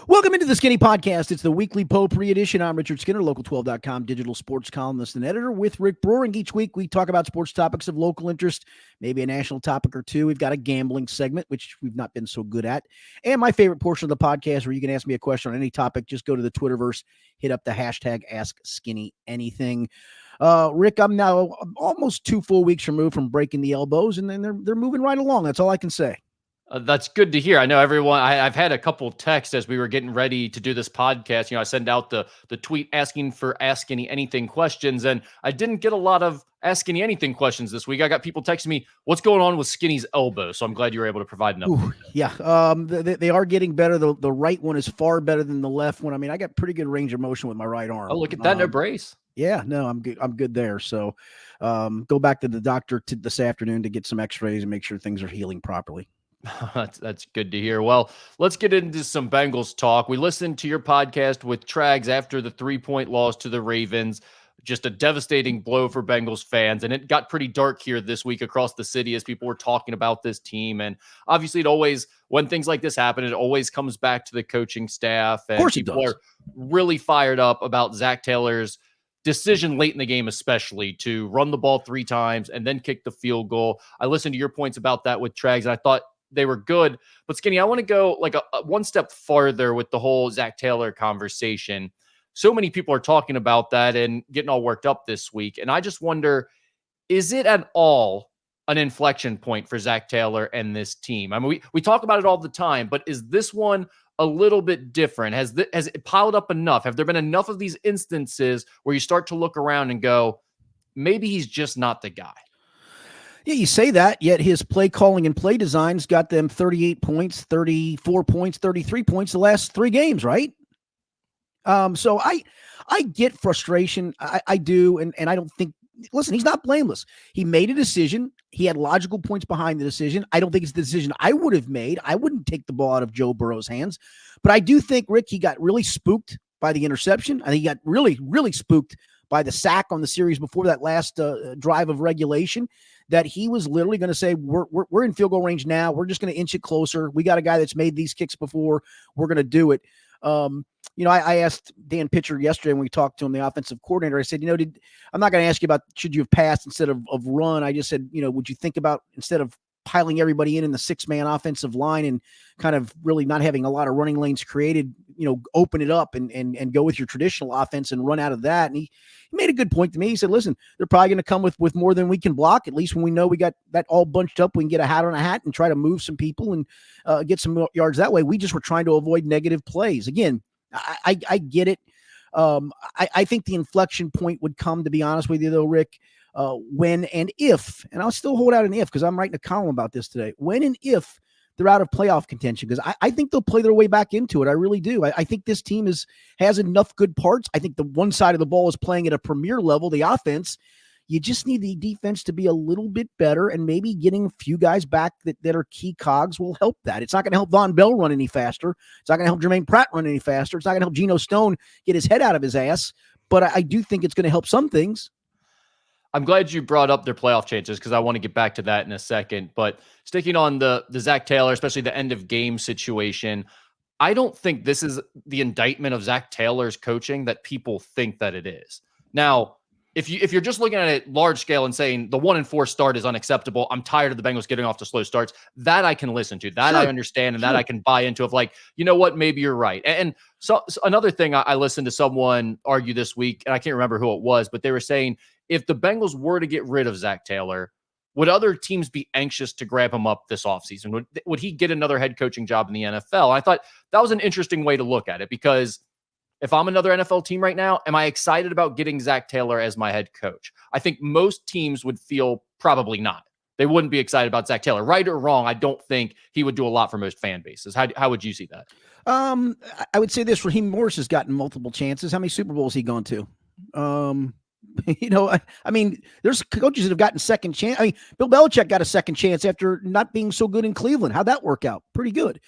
Welcome into the Skinny Podcast. It's the weekly Potpourri edition. I'm Richard Skinner, Local12.com digital sports columnist and editor with Rick Brewer. And each week we talk about sports topics of local interest, maybe a national topic or two. We've got a gambling segment, which we've not been so good at. And my favorite portion of the podcast where you can ask me a question on any topic. Just go to the Twitterverse, hit up the hashtag AskSkinnyAnything. Rick, I'm now almost 2 full weeks removed from breaking the elbows, and then they're moving right along. That's all I can say. That's good to hear. I know everyone, I've had a couple texts as we were getting ready to do this podcast. You know, I send out the tweet asking for Ask Skinny Anything questions, and I didn't get a lot of Ask Skinny Anything questions this week. I got people texting me, what's going on with Skinny's elbow? So I'm glad you were able to provide an update. Yeah, they are getting better. The right one is far better than the left one. I mean, I got pretty good range of motion with my right arm. Oh, look at that, no brace. Yeah, no, I'm good. I'm good there. So go back to the doctor this afternoon to get some x-rays and make sure things are healing properly. That's good to hear. Well, let's get into some Bengals talk. We listened to your podcast with Trags after the 3-point loss to the Ravens. Just a devastating blow for Bengals fans. And it got pretty dark here this week across the city as people were talking about this team. And obviously it always, when things like this happen, it always comes back to the coaching staff. And of course people are really fired up about Zac Taylor's decision late in the game, especially to run the ball 3 times and then kick the field goal. I listened to your points about that with Trags, and I thought they were good. But Skinny, I want to go like a one step farther with the whole Zac Taylor conversation. So many people are talking about that and getting all worked up this week. And I just wonder, is it at all an inflection point for Zac Taylor and this team? I mean, we talk about it all the time, but is this one a little bit different? Has it piled up enough? Have there been enough of these instances where you start to look around and go, maybe he's just not the guy? Yeah, you say that, yet his play calling and play designs got them 38 points, 34 points, 33 points the last 3 games, right? So I get frustration. I do, and I don't think, listen, he's not blameless. He made a decision. He had logical points behind the decision. I don't think it's the decision I would have made. I wouldn't take the ball out of Joe Burrow's hands. But I do think, Rick, he got really spooked by the interception. I think he got really, really spooked by the sack on the series before that last drive of regulation, that he was literally going to say, we're in field goal range now. We're just going to inch it closer. We got a guy that's made these kicks before. We're going to do it. I asked Dan Pitcher yesterday when we talked to him, the offensive coordinator, I said, I'm not going to ask you about should you have passed instead of run. I just said, would you think about instead of piling everybody in the 6-man offensive line and kind of really not having a lot of running lanes created, open it up and go with your traditional offense and run out of that. And he made a good point to me. He said, listen, they're probably going to come with more than we can block. At least when we know we got that all bunched up, we can get a hat on a hat and try to move some people and get some yards that way. We just were trying to avoid negative plays. Again, I get it. I think the inflection point would come, to be honest with you, though, Rick, when and if, and I'll still hold out an if because I'm writing a column about this today, when and if they're out of playoff contention, because I think they'll play their way back into it. I really do. I think this team has enough good parts. I think the one side of the ball is playing at a premier level, the offense. You just need the defense to be a little bit better, and maybe getting a few guys back that are key cogs will help that. It's not going to help Von Bell run any faster. It's not going to help Jermaine Pratt run any faster. It's not going to help Geno Stone get his head out of his ass, but I do think it's going to help some things. I'm glad you brought up their playoff chances because I want to get back to that in a second. But sticking on the Zac Taylor, especially the end of game situation, I don't think this is the indictment of Zac Taylor's coaching that people think that it is. Now, if you're just looking at it large scale and saying the 1-4 start is unacceptable, I'm tired of the Bengals getting off to slow starts, that I can listen to, that sure. I understand, and sure. that I can buy into of like, you know what, maybe you're right. And so another thing I listened to someone argue this week, and I can't remember who it was, but they were saying, if the Bengals were to get rid of Zac Taylor, would other teams be anxious to grab him up this offseason? Would he get another head coaching job in the NFL? And I thought that was an interesting way to look at it, because if I'm another NFL team right now, am I excited about getting Zac Taylor as my head coach? I think most teams would feel probably not. They wouldn't be excited about Zac Taylor. Right or wrong, I don't think he would do a lot for most fan bases. How would you see that? I would say this: Raheem Morris has gotten multiple chances. How many Super Bowls has he gone to? I mean, there's coaches that have gotten second chance. I mean, Bill Belichick got a second chance after not being so good in Cleveland. How'd that work out? Pretty good.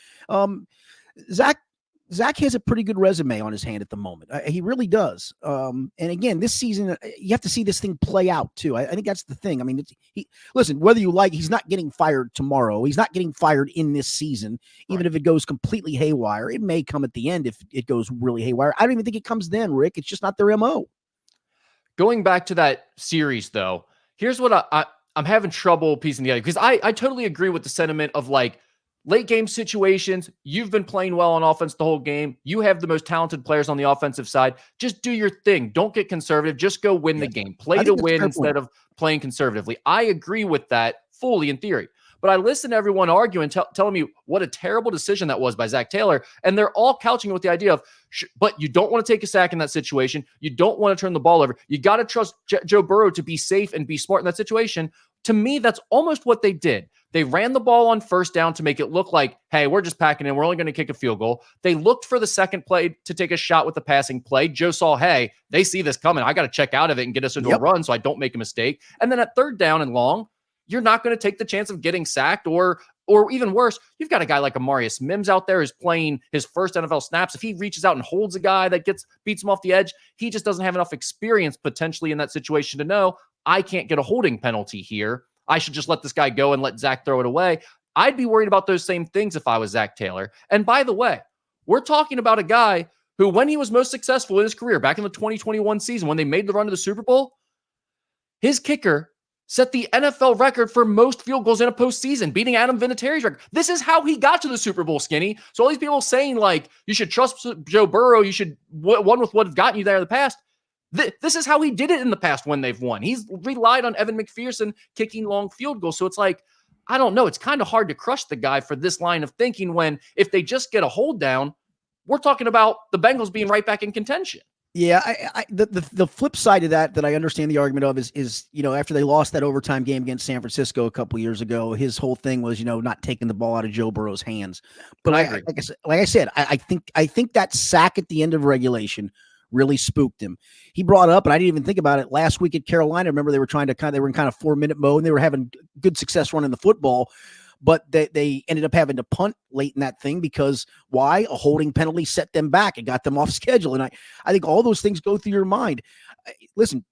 Zac Zac has a pretty good resume on his hand at the moment. He really does. And again, this season, you have to see this thing play out too. I think that's the thing. I mean, listen, whether you like, he's not getting fired tomorrow. He's not getting fired in this season, even if it goes completely haywire. It may come at the end if it goes really haywire. I don't even think it comes then, Rick. It's just not their MO. Going back to that series, though, here's what I'm having trouble piecing together, because I totally agree with the sentiment of like, late game situations, you've been playing well on offense the whole game. You have the most talented players on the offensive side. Just do your thing. Don't get conservative. Just go win the game. Play to win instead of playing conservatively. I agree with that fully in theory. But I listen to everyone arguing, telling me what a terrible decision that was by Zac Taylor. And they're all couching it with the idea of, but you don't want to take a sack in that situation. You don't want to turn the ball over. You got to trust Joe Burrow to be safe and be smart in that situation. To me, that's almost what they did. They ran the ball on first down to make it look like, hey, we're just packing in. We're only going to kick a field goal. They looked for the second play to take a shot with the passing play. Joe saw, hey, they see this coming. I got to check out of it and get us into a run so I don't make a mistake. And then at third down and long, you're not going to take the chance of getting sacked, or even worse, you've got a guy like Amarius Mims out there who's playing his first NFL snaps. If he reaches out and holds a guy that beats him off the edge, he just doesn't have enough experience potentially in that situation to know I can't get a holding penalty here. I should just let this guy go and let Zac throw it away. I'd be worried about those same things if I was Zac Taylor. And by the way, we're talking about a guy who, when he was most successful in his career, back in the 2021 season, when they made the run to the Super Bowl, his kicker set the NFL record for most field goals in a postseason, beating Adam Vinatieri's record. This is how he got to the Super Bowl, Skinny. So all these people saying, like, you should trust Joe Burrow, you should one with what have gotten you there in the past. This is how he did it in the past when they've won. He's relied on Evan McPherson kicking long field goals. So it's like, I don't know. It's kind of hard to crush the guy for this line of thinking when, if they just get a hold down, we're talking about the Bengals being right back in contention. Yeah, the flip side of that I understand the argument of is after they lost that overtime game against San Francisco a couple years ago, his whole thing was not taking the ball out of Joe Burrow's hands. But like I said, I think that sack at the end of regulation really spooked him. He brought up, and I didn't even think about it, last week at Carolina. Remember, they were in kind of 4-minute mode, and they were having good success running the football, but they ended up having to punt late in that thing because why? A holding penalty set them back and got them off schedule. And I think all those things go through your mind. Listen,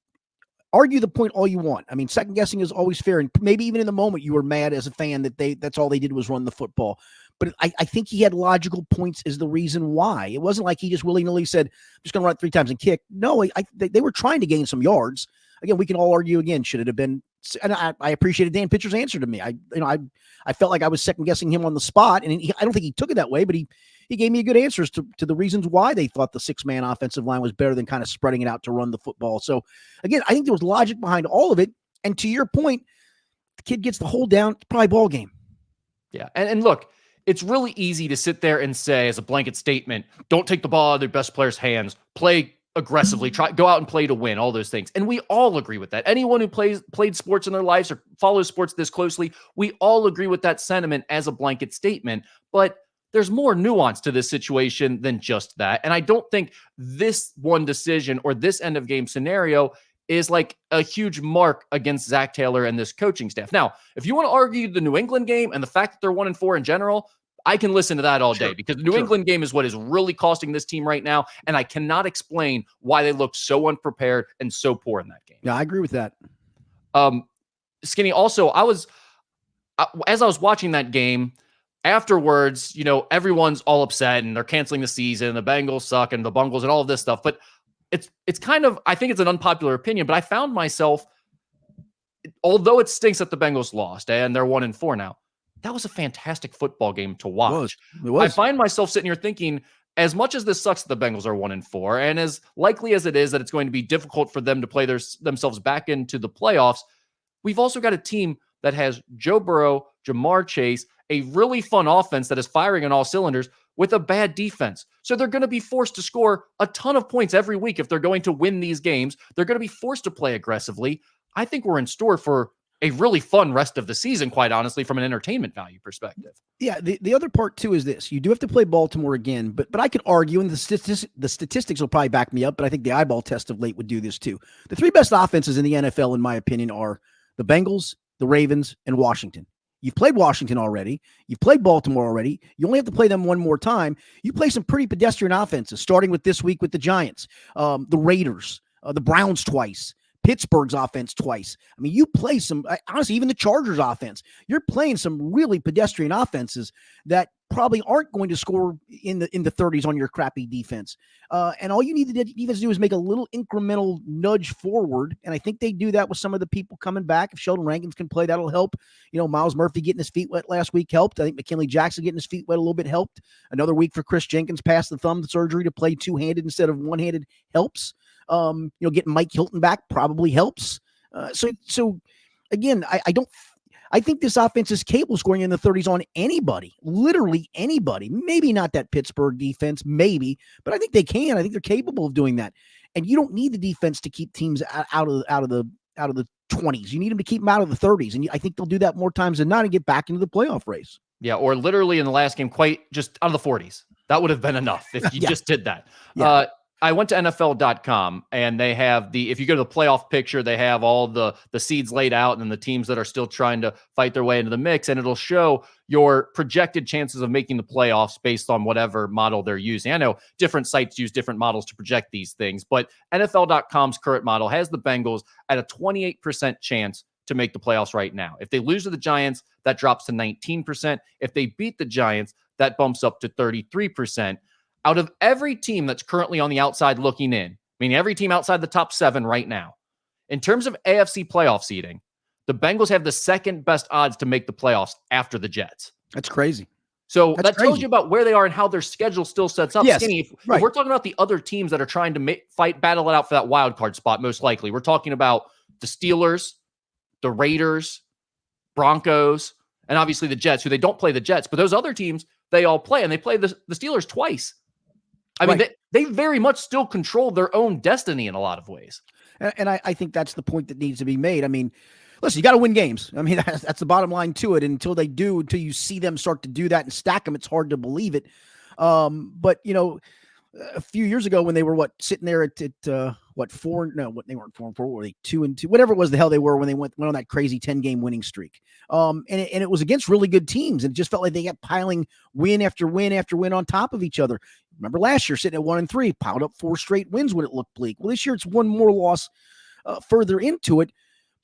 argue the point all you want. I mean, second guessing is always fair. And maybe even in the moment you were mad as a fan that that's all they did was run the football. But I think he had logical points as the reason why. It wasn't like he just willy-nilly said, I'm just going to run it 3 times and kick. No, they were trying to gain some yards. Again, we can all argue again, should it have been? And I appreciated Dan Pitcher's answer to me. I felt like I was second guessing him on the spot, and I don't think he took it that way, but he gave me a good answers to the reasons why they thought the 6-man offensive line was better than kind of spreading it out to run the football. So again, I think there was logic behind all of it. And to your point, the kid gets the hold down, it's probably ball game. Yeah. And look, it's really easy to sit there and say as a blanket statement, don't take the ball out of their best players' hands, play aggressively, go out and play to win, all those things. And we all agree with that. Anyone who played sports in their lives or follows sports this closely, we all agree with that sentiment as a blanket statement. But there's more nuance to this situation than just that. And I don't think this one decision or this end of game scenario is like a huge mark against Zac Taylor and this coaching staff. Now, if you want to argue the New England game and the fact that they're 1-4 in general, I can listen to that all day because the New England game is what is really costing this team right now. And I cannot explain why they looked so unprepared and so poor in that game. Yeah, I agree with that. Skinny, also, as I was watching that game, afterwards, everyone's all upset and they're canceling the season. The Bengals suck and the Bungles and all of this stuff. But it's kind of, I think it's an unpopular opinion, but I found myself, although it stinks that the Bengals lost and they're 1-4 now, that was a fantastic football game to watch. It was. I find myself sitting here thinking, as much as this sucks that the Bengals are 1-4, and as likely as it is that it's going to be difficult for them to play themselves back into the playoffs, we've also got a team that has Joe Burrow, Jamar Chase, a really fun offense that is firing on all cylinders with a bad defense. So they're going to be forced to score a ton of points every week if they're going to win these games. They're going to be forced to play aggressively. I think we're in store for a really fun rest of the season, quite honestly, from an entertainment value perspective. Yeah, the other part, too, is this. You do have to play Baltimore again, but I could argue, and the statistics will probably back me up, but I think the eyeball test of late would do this, too. The 3 best offenses in the NFL, in my opinion, are the Bengals, the Ravens, and Washington. You've played Washington already. You've played Baltimore already. You only have to play them one more time. You play some pretty pedestrian offenses, starting with this week with the Giants, the Raiders, the Browns twice, Pittsburgh's offense twice. I mean, you play some, honestly, even the Chargers offense. You're playing some really pedestrian offenses that probably aren't going to score in the 30s on your crappy defense. And all you need the defense to do is make a little incremental nudge forward. And I think they do that with some of the people coming back. If Sheldon Rankins can play, that'll help. Miles Murphy getting his feet wet last week helped. I think McKinley Jackson getting his feet wet a little bit helped. Another week for Chris Jenkins past the thumb surgery to play two-handed instead of one-handed helps. Getting Mike Hilton back probably helps. So again, I think this offense is capable of scoring in the 30s on anybody, literally anybody. Maybe not that Pittsburgh defense, maybe, but I think they can. I think they're capable of doing that. And you don't need the defense to keep teams out of the 20s. You need them to keep them out of the 30s. And I think they'll do that more times than not and get back into the playoff race. Yeah, or literally in the last game, quite just out of the 40s. That would have been enough if you just did that. Yeah. I went to NFL.com and they have if you go to the playoff picture, they have all the seeds laid out and then the teams that are still trying to fight their way into the mix. And it'll show your projected chances of making the playoffs based on whatever model they're using. I know different sites use different models to project these things, but NFL.com's current model has the Bengals at a 28% chance to make the playoffs right now. If they lose to the Giants, that drops to 19%. If they beat the Giants, that bumps up to 33%. Out of every team that's currently on the outside looking in, meaning every team outside the top 7 right now, in terms of AFC playoff seeding, the Bengals have the second best odds to make the playoffs after the Jets. That's crazy. So that tells you about where they are and how their schedule still sets up. Yes, Skinny, if we're talking about the other teams that are trying to battle it out for that wild card spot, most likely, we're talking about the Steelers, the Raiders, Broncos, and obviously the Jets, who they don't play the Jets, but those other teams, they all play, and they play the Steelers twice. I mean, they very much still control their own destiny in a lot of ways. And I think that's the point that needs to be made. I mean, listen, you got to win games. I mean, that's the bottom line to it. Until you see them start to do that and stack them, it's hard to believe it. But, a few years ago when they were sitting there at 4? No, they weren't 4-4. Were they 2-2? Whatever it was the hell they were when they went on that crazy 10-game winning streak. And it was against really good teams, and it just felt like they kept piling win after win after win on top of each other. Remember last year sitting at 1-3, piled up 4 straight wins when it looked bleak. Well, this year it's one more loss further into it.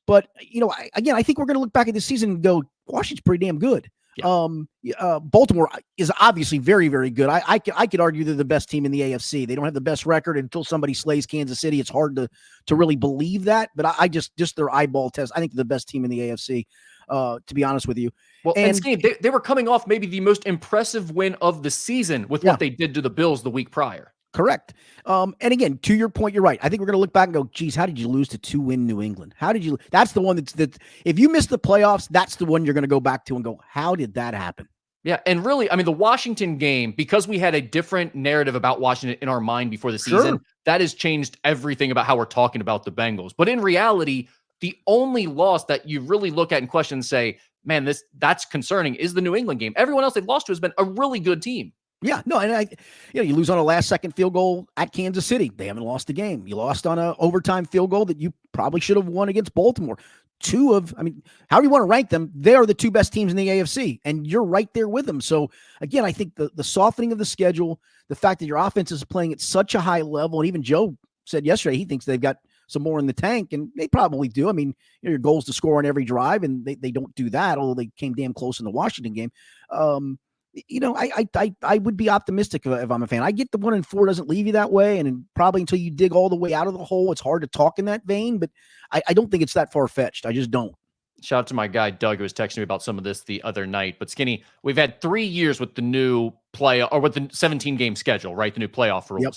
But I think we're going to look back at this season and go, Washington's pretty damn good. Yeah. Baltimore is obviously very, very good. I could argue they're the best team in the AFC. They don't have the best record until somebody slays Kansas City. It's hard to really believe that, but I just their eyeball test. I think they're the best team in the AFC, to be honest with you. Well, and Steve, they were coming off maybe the most impressive win of the season with what they did to the Bills the week prior. Correct. And again, to your point, you're right. I think we're going to look back and go, geez, how did you lose to 2-win New England? How did you? That's the one that if you miss the playoffs, that's the one you're going to go back to and go, how did that happen? Yeah. And really, I mean, the Washington game, because we had a different narrative about Washington in our mind before the season, that has changed everything about how we're talking about the Bengals. But in reality, the only loss that you really look at and question and say, man, that's concerning is the New England game. Everyone else they've lost to has been a really good team. Yeah, no, and you lose on a last-second field goal at Kansas City. They haven't lost a game. You lost on an overtime field goal that you probably should have won against Baltimore. However you want to rank them, they are the 2 best teams in the AFC, and you're right there with them. So, again, I think the softening of the schedule, the fact that your offense is playing at such a high level, and even Joe said yesterday he thinks they've got some more in the tank, and they probably do. I mean, your goal is to score on every drive, and they don't do that, although they came damn close in the Washington game. I would be optimistic if I'm a fan. I get the 1-4 doesn't leave you that way, and probably until you dig all the way out of the hole, it's hard to talk in that vein. But I don't think it's that far fetched. I just don't. Shout out to my guy Doug, who was texting me about some of this the other night. But Skinny, we've had 3 years with the new with the 17-game schedule, right? The new playoff rules. Yep.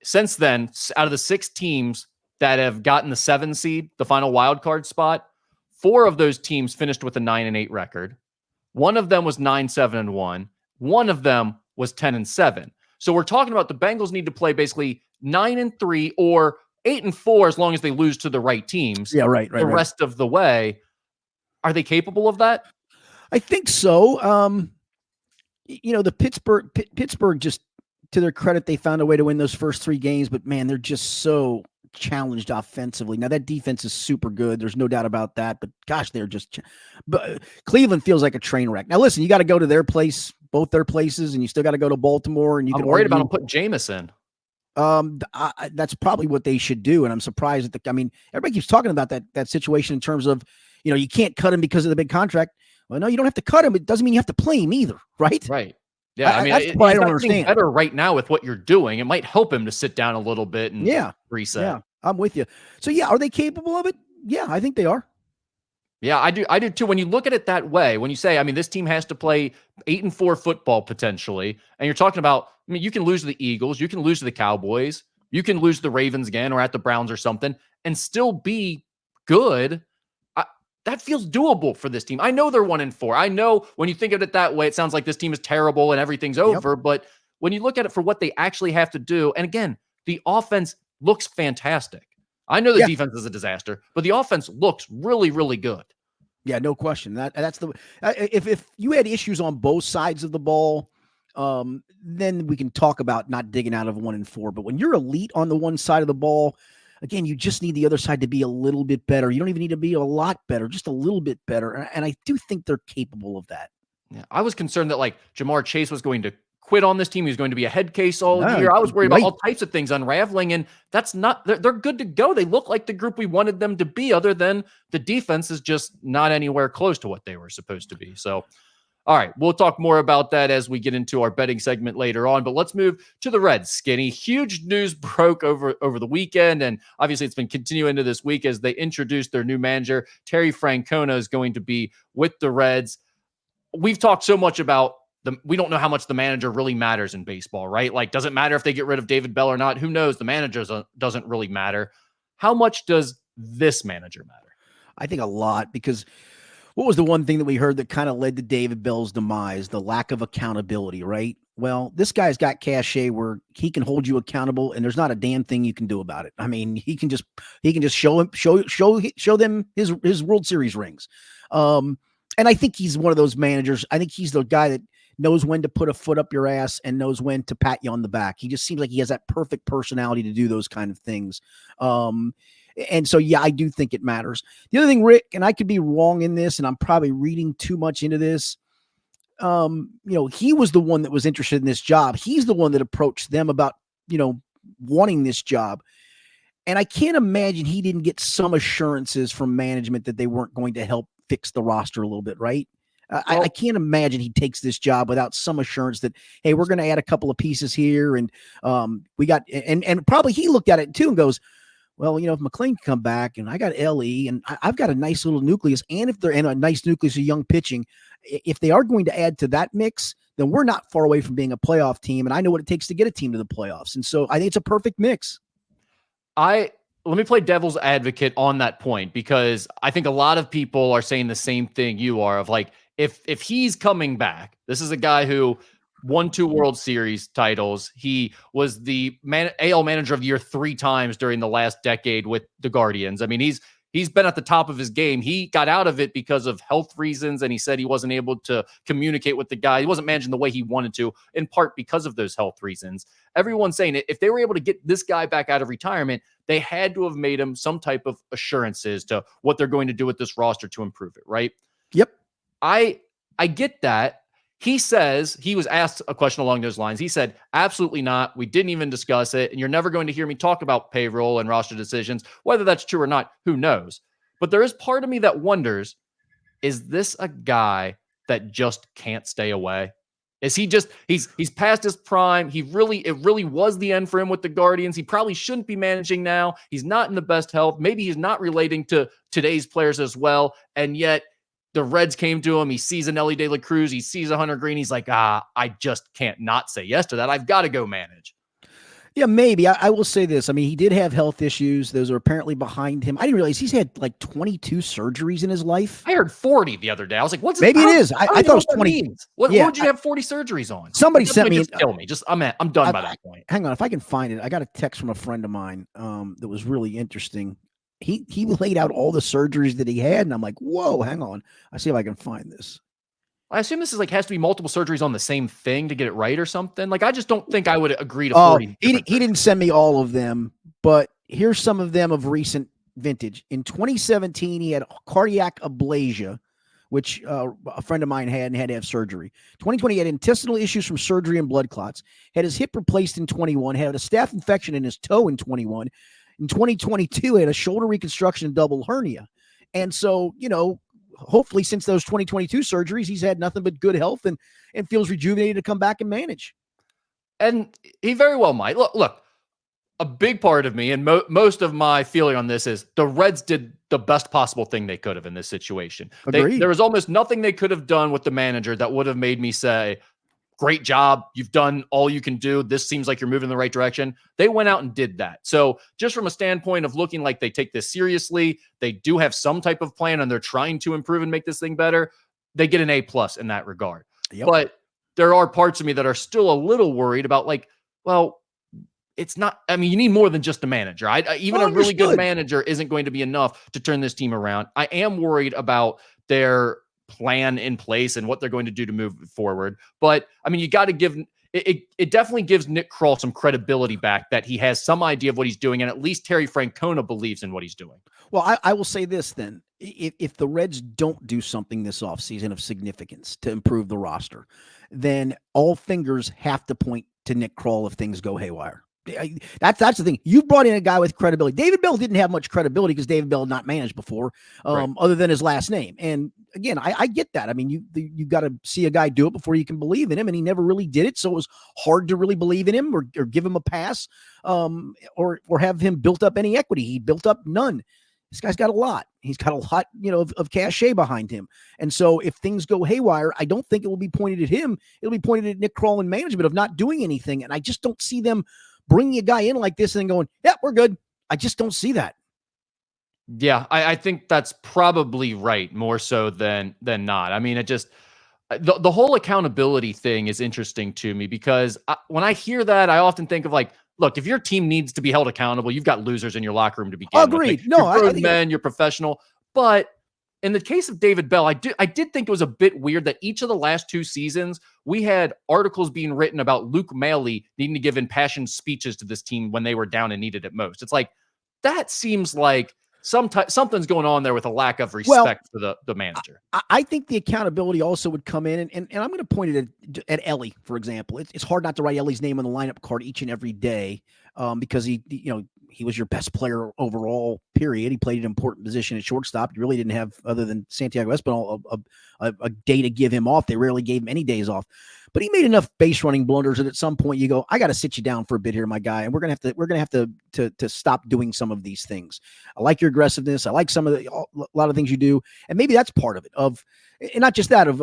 Since then, out of the 6 teams that have gotten the 7 seed, the final wild card spot, 4 of those teams finished with a 9-8 record. One of them was 9-7-1. One of them was 10-7. So we're talking about the Bengals need to play basically 9-3 or 8-4 as long as they lose to the right teams. Yeah, right. The rest of the way, are they capable of that? I think so. The Pittsburgh just, to their credit, they found a way to win those first 3 games, but man, they're just so challenged offensively. Now that defense is super good. There's no doubt about that. But gosh, they're just. But Cleveland feels like a train wreck. Now listen, you got to go to their place, both their places, and you still got to go to Baltimore. And you I'm can worried argue, about them putting Jameis in. That's probably what they should do. And I'm surprised that everybody keeps talking about that situation in terms of, you can't cut him because of the big contract. Well, no, you don't have to cut him. It doesn't mean you have to play him either, right? Right. Yeah. That's what I don't understand. Better right now with what you're doing. It might help him to sit down a little bit and reset. Yeah, I'm with you. So are they capable of it? Yeah, I think they are. Yeah, I do too. When you look at it that way, when you say, this team has to play 8-4 football potentially, and you're talking about, you can lose to the Eagles, you can lose to the Cowboys, you can lose to the Ravens again or at the Browns or something and still be good. That feels doable for this team. I know they're 1-4. I know when you think of it that way, it sounds like this team is terrible and everything's over. But when you look at it for what they actually have to do, and again, the offense looks fantastic. I know the defense is a disaster, but the offense looks really, really good. Yeah, no question. That's the if you had issues on both sides of the ball, then we can talk about not digging out of 1-4. But when you're elite on the one side of the ball, again, you just need the other side to be a little bit better. You don't even need to be a lot better, just a little bit better. And I do think they're capable of that. Yeah, I was concerned that Jamar Chase was going to quit on this team. He was going to be a head case all year. I was worried about all types of things unraveling, and that's not, they're good to go. They look like the group we wanted them to be, other than the defense is just not anywhere close to what they were supposed to be. So, all right, we'll talk more about that as we get into our betting segment later on, but let's move to the Reds. Skinny, huge news broke over the weekend, and obviously it's been continuing into this week as they introduced their new manager. Terry Francona is going to be with the Reds. We've talked so much about we don't know how much the manager really matters in baseball, right? Does it matter if they get rid of David Bell or not? Who knows? The manager doesn't really matter. How much does this manager matter? I think a lot, because what was the one thing that we heard that kind of led to David Bell's demise? The lack of accountability, right? Well, this guy's got cachet where he can hold you accountable, and there's not a damn thing you can do about it. He can just show them his World Series rings. And I think he's one of those managers. I think he's the guy that knows when to put a foot up your ass and knows when to pat you on the back. He just seems like he has that perfect personality to do those kind of things. And so, I do think it matters. The other thing, Rick, and I could be wrong in this, and I'm probably reading too much into this. He was the one that was interested in this job. He's the one that approached them about, wanting this job. And I can't imagine he didn't get some assurances from management that they weren't going to help fix the roster a little bit, right? I can't imagine he takes this job without some assurance that, hey, we're going to add a couple of pieces here. And we got, and probably he looked at it too and goes, well, if McLean can come back and I got LE and I've got a nice little nucleus, and if they're in a nice nucleus of young pitching, if they are going to add to that mix, then we're not far away from being a playoff team. And I know what it takes to get a team to the playoffs. And so I think it's a perfect mix. Let me play devil's advocate on that point, because I think a lot of people are saying the same thing you are, of if he's coming back, this is a guy who won 2 World Series titles. He was the AL Manager of the Year 3 times during the last decade with the Guardians. He's been at the top of his game. He got out of it because of health reasons, and he said he wasn't able to communicate with the guy. He wasn't managing the way he wanted to, in part because of those health reasons. Everyone's saying if they were able to get this guy back out of retirement, they had to have made him some type of assurances to what they're going to do with this roster to improve it, right? Yep. I get that. He says, he was asked a question along those lines. He said, absolutely not. We didn't even discuss it. And you're never going to hear me talk about payroll and roster decisions. Whether that's true or not, who knows? But there is part of me that wonders, is this a guy that just can't stay away? Is he just, he's past his prime. It really was the end for him with the Guardians. He probably shouldn't be managing now. He's not in the best health. Maybe he's not relating to today's players as well. And yet, the Reds came to him. He sees an Elly De La Cruz. He sees a Hunter Green. He's like, I just can't not say yes to that. I've got to go manage. Yeah, maybe. I will say this. He did have health issues. Those are apparently behind him. I didn't realize he's had 22 surgeries in his life. I heard 40 the other day. I was like, what's maybe it is. I thought it was 20. What would you have 40 surgeries on? Somebody sent me. Just kill me. I'm done by that point. Hang on. If I can find it, I got a text from a friend of mine that was really interesting. He laid out all the surgeries that he had, and I'm like, whoa, hang on. I see if I can find this. I assume this is has to be multiple surgeries on the same thing to get it right or something. I just don't think I would agree to 40. He didn't send me all of them, but here's some of them of recent vintage. In 2017, he had cardiac aplasia, which a friend of mine had and had to have surgery. 2020, he had intestinal issues from surgery and blood clots. Had his hip replaced in 21. Had a staph infection in his toe in 21. In 2022, he had a shoulder reconstruction and double hernia. And so, hopefully since those 2022 surgeries, he's had nothing but good health and feels rejuvenated to come back and manage. And he very well might. Look, a big part of me and most of my feeling on this is the Reds did the best possible thing they could have in this situation. There was almost nothing they could have done with the manager that would have made me say, great job. You've done all you can do. This seems like you're moving in the right direction. They went out and did that. So just from a standpoint of looking like they take this seriously, they do have some type of plan and they're trying to improve and make this thing better. They get an A+ in that regard. Yep. But there are parts of me that are still a little worried about it's not, you need more than just a manager. Even a really good manager isn't going to be enough to turn this team around. I am worried about their plan in place and what they're going to do to move forward. But you got to give it definitely gives Nick Kroll some credibility back that he has some idea of what he's doing. And at least Terry Francona believes in what he's doing. Well, I will say this then. If the Reds don't do something this offseason of significance to improve the roster, then all fingers have to point to Nick Kroll if things go haywire. That's the thing. You brought in a guy with credibility. David Bell didn't have much credibility because David Bell had not managed before, other than his last name. And again, I get that. You got to see a guy do it before you can believe in him, and he never really did it. So it was hard to really believe in him or give him a pass, or have him built up any equity. He built up none. This guy's got a lot. He's got a lot, of cachet behind him. And so if things go haywire, I don't think it will be pointed at him. It'll be pointed at Nick Kroll and management of not doing anything. And I just don't see them bringing a guy in like this and then going, yeah, we're good. I just don't see that. Yeah, I think that's probably right, more so than not. It just the whole accountability thing is interesting to me because when I hear that, I often think of look, if your team needs to be held accountable, you've got losers in your locker room to begin Agreed. with. No, you're grown men, you're professional. But in the case of David Bell, I did think it was a bit weird that each of the last 2 seasons, we had articles being written about Luke Maley needing to give impassioned speeches to this team when they were down and needed it most. It's that seems like something's going on there with a lack of respect for the manager. I think the accountability also would come in, and I'm going to point it at Ellie, for example. It's hard not to write Ellie's name on the lineup card each and every day because he was your best player overall, period. He played an important position at shortstop. You really didn't have, other than Santiago Espinal, a day to give him off. They rarely gave him any days off. But he made enough base running blunders that at some point you go, I got to sit you down for a bit here, my guy, and we're gonna have to stop doing some of these things. I like your aggressiveness. I like a lot of things you do, and maybe that's part of it. And not just that, of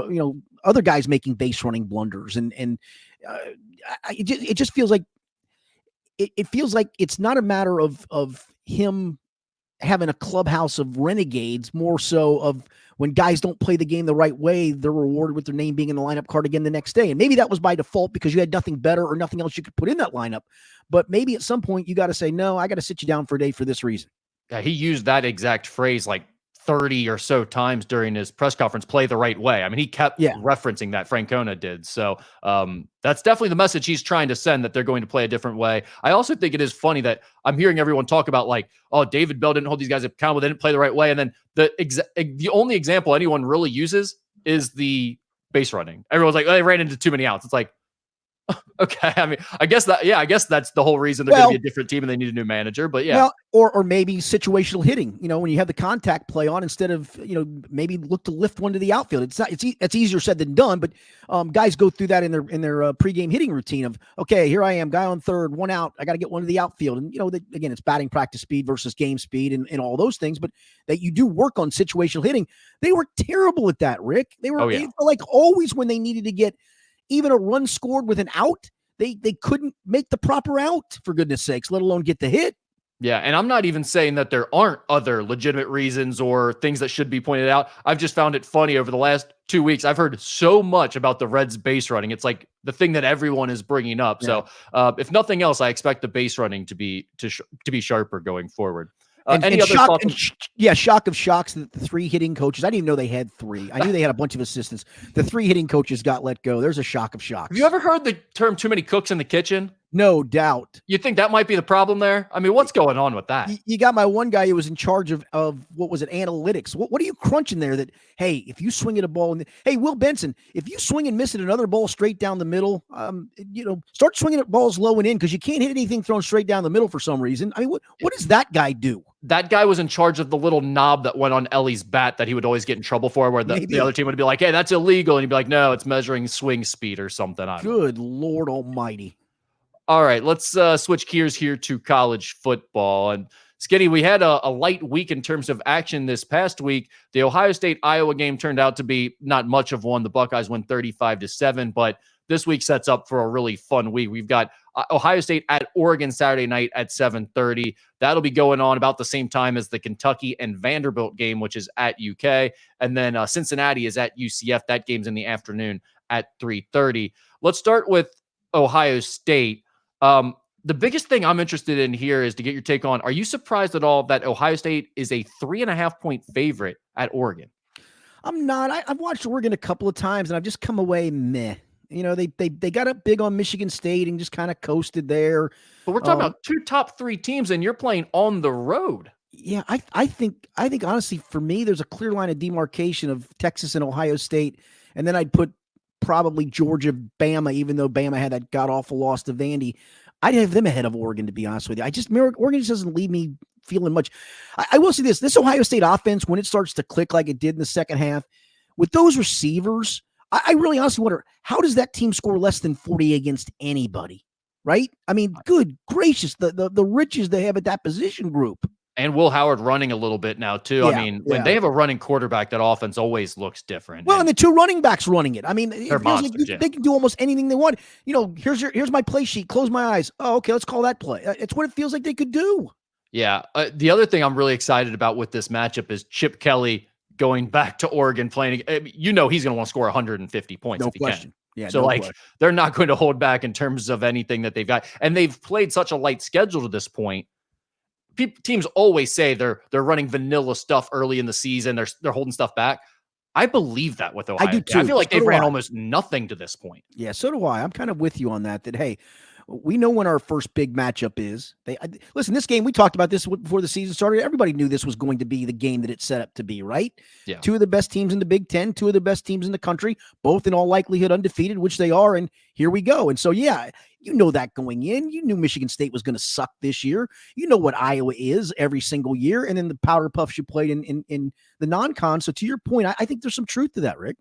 other guys making base running blunders, and it just feels like it feels like it's not a matter of him having a clubhouse of renegades, more so of when guys don't play the game the right way, they're rewarded with their name being in the lineup card again the next day. And maybe that was by default because you had nothing better or nothing else you could put in that lineup. But maybe at some point you got to say, no, I got to sit you down for a day for this reason. Yeah, he used that exact phrase 30 or so times during his press conference, play the right way. He kept referencing that. Francona did. So that's definitely the message he's trying to send, that they're going to play a different way. I also think it is funny that I'm hearing everyone talk about David Bell didn't hold these guys accountable. They didn't play the right way. And then the only example anyone really uses is the base running. Everyone's they ran into too many outs. It's okay. I guess that's the whole reason they're going to be a different team and they need a new manager. But yeah. Well, or maybe situational hitting, when you have the contact play on, instead of, maybe look to lift one to the outfield. It's easier said than done, but guys go through that in their pregame hitting routine of, okay, here I am, guy on third, one out. I got to get one to the outfield. And, again, it's batting practice speed versus game speed and all those things, but that you do work on situational hitting. They were terrible at that, Rick. They were always when they needed to get even a run scored with an out, they couldn't make the proper out, for goodness sakes, let alone get the hit. Yeah, and I'm not even saying that there aren't other legitimate reasons or things that should be pointed out. I've just found it funny over the last 2 weeks. I've heard so much about the Reds base running. It's the thing that everyone is bringing up. Yeah. So if nothing else, I expect the base running to be sharper going forward. Shock of shocks that the 3 hitting coaches, I didn't even know they had 3. I knew they had a bunch of assistants. The 3 hitting coaches got let go. There's a shock of shocks. Have you ever heard the term too many cooks in the kitchen? No doubt. You think that might be the problem there? I mean, what's going on with that? You got my one guy who was in charge of what was it, analytics. What are you crunching there that, hey, if you swing at a ball, hey, Will Benson, if you swing and miss at another ball straight down the middle, start swinging at balls low and in because you can't hit anything thrown straight down the middle for some reason. I mean, what does that guy do? That guy was in charge of the little knob that went on Ellie's bat that he would always get in trouble for, where the other team would be like, hey, that's illegal. And he'd be like, no, it's measuring swing speed or something. Good Lord almighty. All right, let's switch gears here to college football. And Skinny, we had a light week in terms of action this past week. The Ohio State-Iowa game turned out to be not much of one. The Buckeyes won 35-7, but this week sets up for a really fun week. We've got Ohio State at Oregon Saturday night at 7:30. That'll be going on about the same time as the Kentucky and Vanderbilt game, which is at UK. And then Cincinnati is at UCF. That game's in the afternoon at 3:30. Let's start with Ohio State. The biggest thing I'm interested in here is to get your take on, are you surprised at all that Ohio State is a 3.5-point favorite at Oregon? I'm not. I've watched Oregon a couple of times and I've just come away meh. You know, they got up big on Michigan State and just kind of coasted there. But we're talking about two top three teams and you're playing on the road. Yeah, I think honestly, for me, there's a clear line of demarcation of Texas and Ohio State. And then I'd put probably Georgia, Bama, even though Bama had that god-awful loss to Vandy. I'd have them ahead of Oregon, to be honest with you. Oregon just doesn't leave me feeling much. I will say this Ohio State offense, when it starts to click like it did in the second half, with those receivers, I really honestly wonder, how does that team score less than 40 against anybody, right? I mean, good gracious, the riches they have at that position group. And Will Howard running a little bit now, too. Yeah, I mean, when they have a running quarterback, that offense always looks different. Well, and the two running backs running it. I mean, they're monsters, they can do almost anything they want. You know, here's my play sheet. Close my eyes. Oh, okay, let's call that play. It's what it feels like they could do. Yeah. The other thing I'm really excited about with this matchup is Chip Kelly going back to Oregon playing. You know he's going to want to score 150 points if he can. Yeah, so, they're not going to hold back in terms of anything that they've got. And they've played such a light schedule to this point. Teams always say they're running vanilla stuff early in the season. They're holding stuff back. I believe that with Ohio. I do too. I feel like they've ran almost nothing to this point. Yeah, so do I. I'm kind of with you on that. That hey, we know when our first big matchup is. Listen, this game, we talked about this before the season started. Everybody knew this was going to be the game that it's set up to be, right? Yeah. Two of the best teams in the Big Ten, two of the best teams in the country, both in all likelihood undefeated, which they are. And here we go. And so, yeah, you know that going in. You knew Michigan State was going to suck this year. You know what Iowa is every single year. And then the powder puffs you played in the non-con. So to your point, I think there's some truth to that, Rick.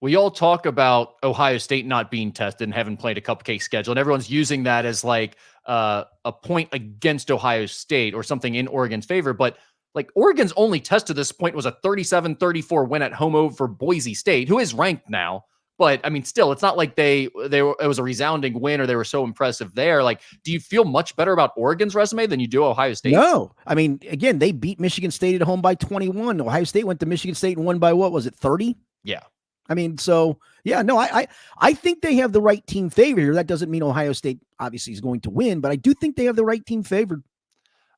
We all talk about Ohio State not being tested and having played a cupcake schedule, and everyone's using that as like a point against Ohio State or something in Oregon's favor. But like Oregon's only test to this point was a 37-34 win at home over Boise State, who is ranked now. But I mean, still, it's not like it was a resounding win or they were so impressive there. Like, do you feel much better about Oregon's resume than you do Ohio State? No. I mean, again, they beat Michigan State at home by 21. Ohio State went to Michigan State and won by what was it, 30? Yeah. I mean, so yeah, no, I think they have the right team favored here. That doesn't mean Ohio State obviously is going to win, but I do think they have the right team favored.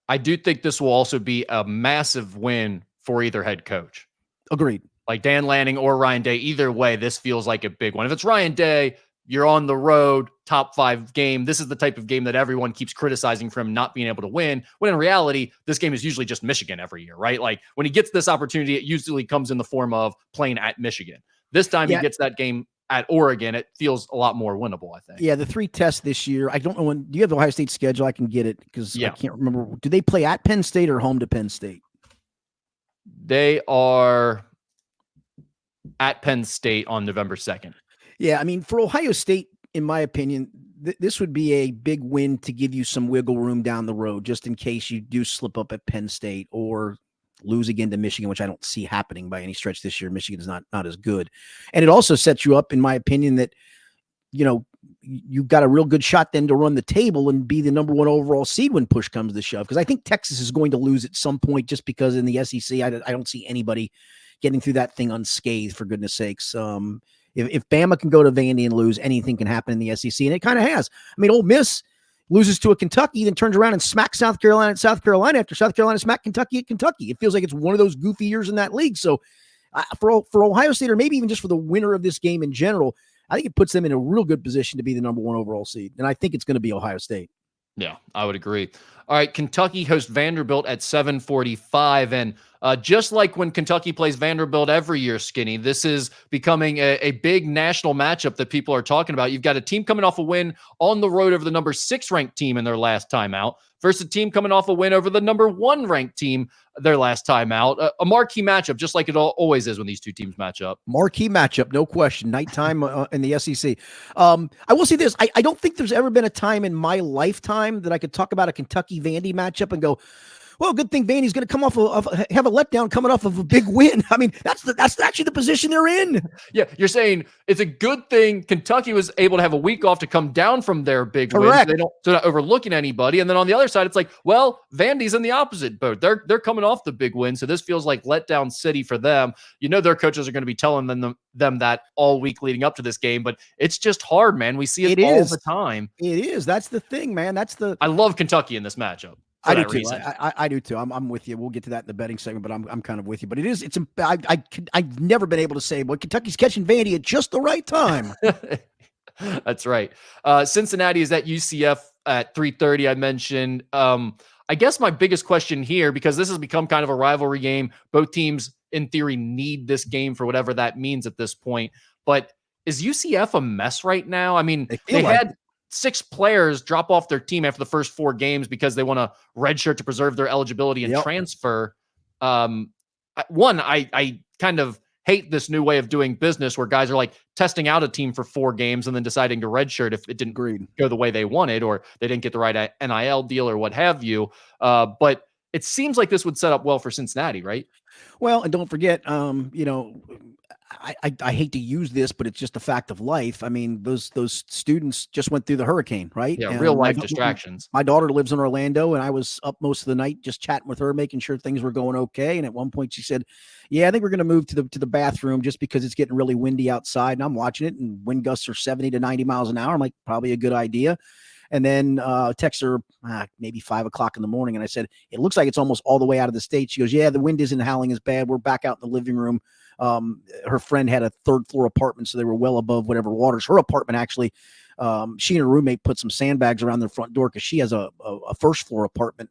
I do think this will also be a massive win for either head coach. Agreed. Like Dan Lanning or Ryan Day, either way, this feels like a big one. If it's Ryan Day, you're on the road, top 5 game. This is the type of game that everyone keeps criticizing for him not being able to win, when in reality, this game is usually just Michigan every year, right? Like when he gets this opportunity, it usually comes in the form of playing at Michigan. This time he gets that game at Oregon. It feels a lot more winnable, I think. Yeah, the 3 tests this year. I don't know when. Do you have the Ohio State schedule? I can get it because I can't remember. Do they play at Penn State or home to Penn State? They are at Penn State on November 2nd. Yeah, I mean, for Ohio State, in my opinion, this would be a big win to give you some wiggle room down the road, just in case you do slip up at Penn State or lose again to Michigan, which I don't see happening by any stretch this year. Michigan is not as good. And it also sets you up, in my opinion, that, you know, you've got a real good shot then to run the table and be the number 1 overall seed when push comes to shove. Because I think Texas is going to lose at some point just because in the SEC, I don't see anybody getting through that thing unscathed, for goodness sakes. If Bama can go to Vandy and lose, anything can happen in the SEC. And it kind of has. I mean, Ole Miss loses to a Kentucky, then turns around and smacks South Carolina at South Carolina after South Carolina smacked Kentucky at Kentucky. It feels like it's one of those goofy years in that league. So for Ohio State, or maybe even just for the winner of this game in general, I think it puts them in a real good position to be the number 1 overall seed. And I think it's going to be Ohio State. Yeah, I would agree. All right, Kentucky hosts Vanderbilt at 7:45, and just like when Kentucky plays Vanderbilt every year, Skinny, this is becoming a big national matchup that people are talking about. You've got a team coming off a win on the road over the number 6 ranked team in their last time out versus a team coming off a win over the number 1 ranked team their last time out. A marquee matchup, just like it always is when these two teams match up. Marquee matchup, no question. Nighttime in the SEC. I will say this. I don't think there's ever been a time in my lifetime that I could talk about a Kentucky Vandy matchup and go, well, good thing Vandy's going to come off have a letdown coming off of a big win. I mean, that's actually the position they're in. Yeah, you're saying it's a good thing Kentucky was able to have a week off to come down from their big win. So they're not overlooking anybody. And then on the other side, it's like, well, Vandy's in the opposite boat. They're coming off the big win, so this feels like letdown city for them. You know, their coaches are going to be telling them that all week leading up to this game, but it's just hard, man. We see it all the time. It is. That's the thing, man. I love Kentucky in this matchup. I do too. I do too. I'm with you. We'll get to that in the betting segment, but I'm kind of with you. But I've never been able to say, well, Kentucky's catching Vandy at just the right time. That's right. Cincinnati is at UCF at 3:30. I mentioned. I guess my biggest question here, because this has become kind of a rivalry game. Both teams, in theory, need this game for whatever that means at this point. But is UCF a mess right now? I mean, they had 6 players drop off their team after the first 4 games because they want a redshirt to preserve their eligibility and transfer. I kind of hate this new way of doing business where guys are like testing out a team for 4 games and then deciding to redshirt if it didn't go the way they wanted or they didn't get the right NIL deal or what have you. But it seems like this would set up well for Cincinnati, right? Well, and don't forget, I hate to use this, but it's just a fact of life. I mean, those students just went through the hurricane, right? Yeah, real life distractions. My daughter lives in Orlando, and I was up most of the night just chatting with her, making sure things were going okay. And at one point, she said, "Yeah, I think we're going to move to the bathroom just because it's getting really windy outside." And I'm watching it, and wind gusts are 70 to 90 miles an hour. I'm like, probably a good idea. And then text her maybe 5 o'clock in the morning. And I said, it looks like it's almost all the way out of the state. She goes, yeah, the wind isn't howling as bad. We're back out in the living room. Her friend had a 3rd floor apartment, so they were well above whatever waters. Her apartment actually, she and her roommate put some sandbags around their front door because she has a 1st floor apartment.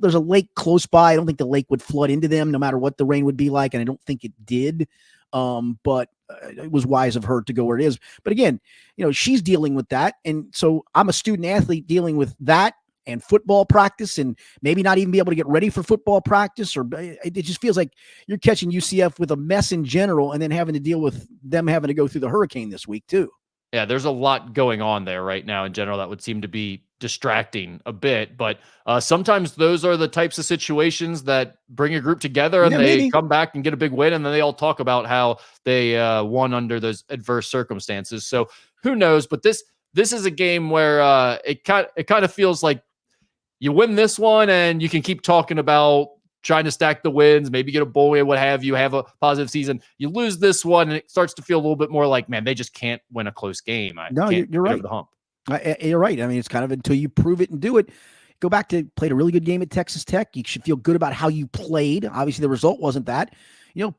There's a lake close by. I don't think the lake would flood into them no matter what the rain would be like. And I don't think it did. But it was wise of her to go where it is. But again, she's dealing with that. And so I'm a student athlete dealing with that and football practice and maybe not even be able to get ready for football practice. Or it just feels like you're catching UCF with a mess in general and then having to deal with them having to go through the hurricane this week too. Yeah, there's a lot going on there right now in general that would seem to be distracting a bit, but sometimes those are the types of situations that bring a group together and they come back and get a big win, and then they all talk about how they won under those adverse circumstances. So who knows? But this is a game where it kind of feels like you win this one and you can keep talking about trying to stack the wins, maybe get a bowl win, what have you, have a positive season. You lose this one and it starts to feel a little bit more like, man, they just can't win a close game. You're right. The hump. You're right. I mean, it's kind of until you prove it and do it. Go back to played a really good game at Texas Tech. You should feel good about how you played. Obviously, the result wasn't that.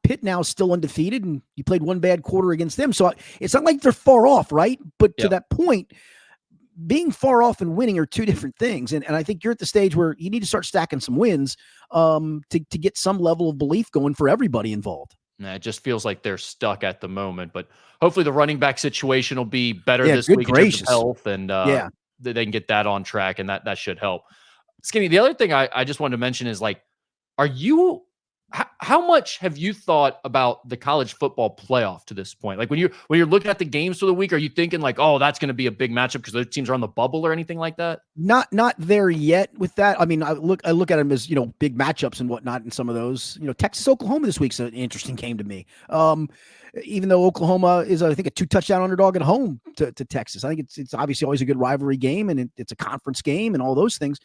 Pitt now is still undefeated, and you played one bad quarter against them. So it's not like they're far off, right? But to that point, being far off and winning are 2 different things. And I think you're at the stage where you need to start stacking some wins to get some level of belief going for everybody involved. It just feels like they're stuck at the moment, but hopefully the running back situation will be better this week in terms of health, and they can get that on track, and that should help. Skinny, the other thing I just wanted to mention is, like, how much have you thought about the college football playoff to this point? Like when you're looking at the games for the week, are you thinking like, oh, that's going to be a big matchup because those teams are on the bubble or anything like that? Not there yet with that. I mean, I look at them as, big matchups and whatnot in some of those. Texas, Oklahoma this week's an interesting game to me. Even though Oklahoma is, I think, a 2-touchdown underdog at home to Texas. I think it's obviously always a good rivalry game, and it's a conference game and all those things.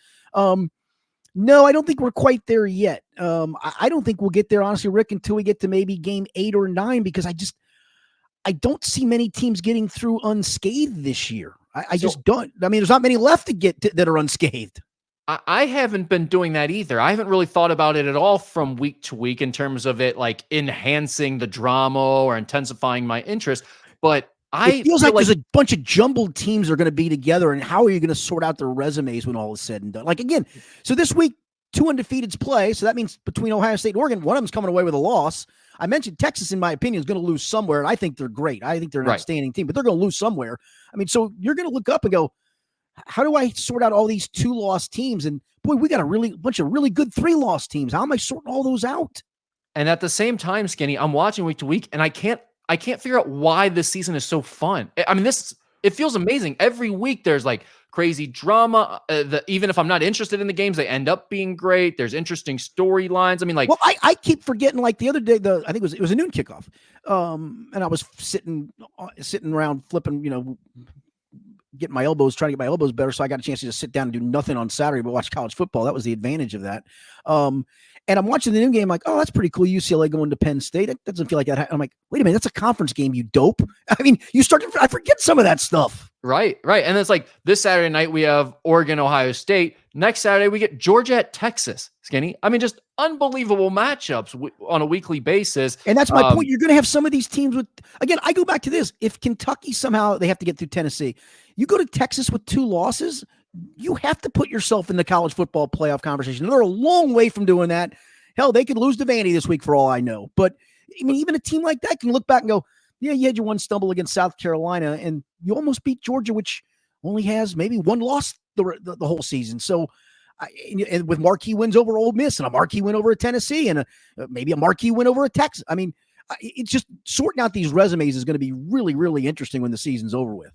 No, I don't think we're quite there yet. I don't think we'll get there, honestly, Rick, until we get to maybe game 8 or 9, because I don't see many teams getting through unscathed this year. I just don't. I mean, there's not many left that are unscathed. I haven't been doing that either. I haven't really thought about it at all from week to week in terms of it like enhancing the drama or intensifying my interest. But It feels like there's a bunch of jumbled teams are going to be together, and how are you going to sort out their resumes when all is said and done? Like, again, so this week, 2 undefeateds play, so that means between Ohio State and Oregon, one of them's coming away with a loss. I mentioned Texas, in my opinion, is going to lose somewhere, and I think they're great. I think they're an outstanding team, but they're going to lose somewhere. I mean, so you're going to look up and go, how do I sort out all these 2-loss teams? And boy, we got a bunch of really good 3-loss teams. How am I sorting all those out? And at the same time, Skinny, I'm watching week to week, and I can't figure out why this season is so fun. I mean, it feels amazing. Every week there's like crazy drama. Even if I'm not interested in the games, they end up being great. There's interesting storylines. I mean, like, well, I keep forgetting, like the other day, I think it was a noon kickoff. And I was sitting around flipping, getting my elbows, trying to get my elbows better. So I got a chance to just sit down and do nothing on Saturday, but watch college football. That was the advantage of that. And I'm watching the noon game, like, oh, that's pretty cool. UCLA going to Penn State. It doesn't feel like that. I'm like, wait a minute, that's a conference game, you dope. I mean, I forget some of that stuff. Right. And it's like this Saturday night, we have Oregon, Ohio State. Next Saturday, we get Georgia at Texas, Skinny. I mean, just unbelievable matchups on a weekly basis. And that's my point. You're going to have some of these teams with, again, I go back to this. If Kentucky somehow they have to get through Tennessee, you go to Texas with 2 losses, you have to put yourself in the college football playoff conversation. They're a long way from doing that. Hell, they could lose to Vandy this week for all I know. But I mean, even a team like that can look back and go, yeah, you had your one stumble against South Carolina, and you almost beat Georgia, which only has maybe 1 loss the whole season. So, and with marquee wins over Ole Miss and a marquee win over a Tennessee and maybe a marquee win over a Texas. I mean, it's just sorting out these resumes is going to be really, really interesting when the season's over with.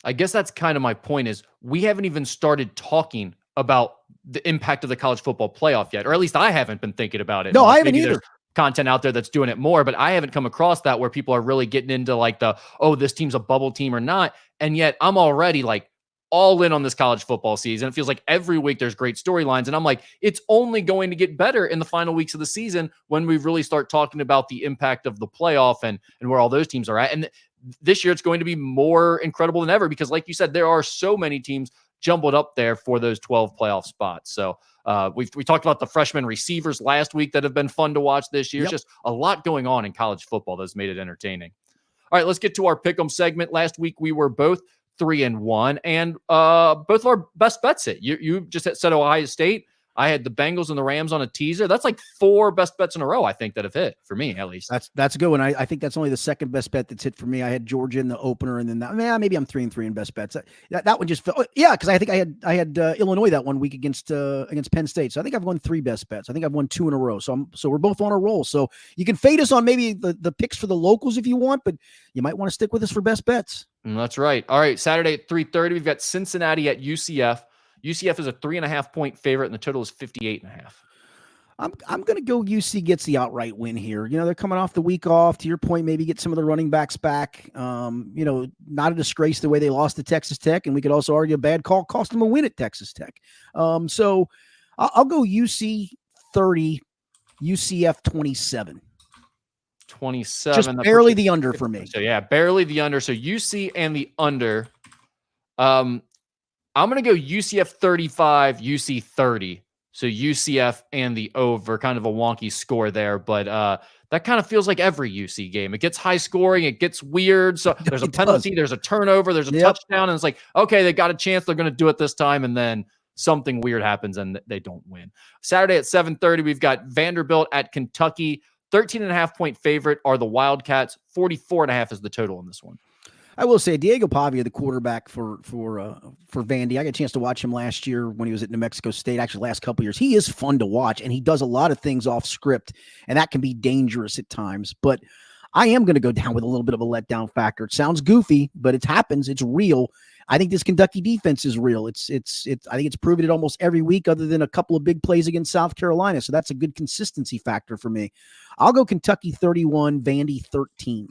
I guess that's kind of my point is we haven't even started talking about the impact of the college football playoff yet, or at least I haven't been thinking about it. No, I haven't either. Content out there that's doing it more, but I haven't come across that where people are really getting into like this team's a bubble team or not. And yet I'm already like all in on this college football season. It feels like every week there's great storylines. And I'm like, it's only going to get better in the final weeks of the season when we really start talking about the impact of the playoff and where all those teams are at. And this year it's going to be more incredible than ever because like you said, there are so many teams jumbled up there for those 12 playoff spots. So we talked about the freshman receivers last week that have been fun to watch this year. Yep. Just a lot going on in college football that's made it entertaining. All right, let's get to our pick'em segment. Last week we were both 3-1, and both of our best bets hit. You just said Ohio State. I had the Bengals and the Rams on a teaser. That's like 4 best bets in a row, I think, that have hit for me, at least. That's a good one. I think that's only the second best bet that's hit for me. I had Georgia in the opener, and then maybe I'm 3-3 in best bets. That one just fell. Yeah, because I think I had Illinois that one week against Penn State. So I think I've won 3 best bets. I think I've won 2 in a row. So we're both on a roll. So you can fade us on maybe the picks for the locals if you want, but you might want to stick with us for best bets. That's right. All right, Saturday at 3:30, we've got Cincinnati at UCF. UCF is a 3.5-point favorite, and the total is 58.5. I'm going to go UC gets the outright win here. They're coming off the week off. To your point, maybe get some of the running backs back. Not a disgrace the way they lost to Texas Tech, and we could also argue a bad call cost them a win at Texas Tech. So I'll go UC 30, UCF 27. 27. Just barely the under for me. So yeah, barely the under. So UC and the under. I'm going to go UCF 35, UC 30. So UCF and the over, kind of a wonky score there, but that kind of feels like every UC game. It gets high scoring, it gets weird. So there's a penalty, there's a turnover, there's a touchdown, and it's like, okay, they got a chance, they're going to do it this time, and then something weird happens and they don't win. Saturday at 7:30, we've got Vanderbilt at Kentucky. 13.5-point favorite are the Wildcats. 44.5 is the total in this one. I will say Diego Pavia, the quarterback for Vandy. I got a chance to watch him last year when he was at New Mexico State. Actually, last couple of years, he is fun to watch, and he does a lot of things off script, and that can be dangerous at times. But I am going to go down with a little bit of a letdown factor. It sounds goofy, but it happens. It's real. I think this Kentucky defense is real. It's. I think it's proven it almost every week, other than a couple of big plays against South Carolina. So that's a good consistency factor for me. I'll go Kentucky 31, Vandy 13.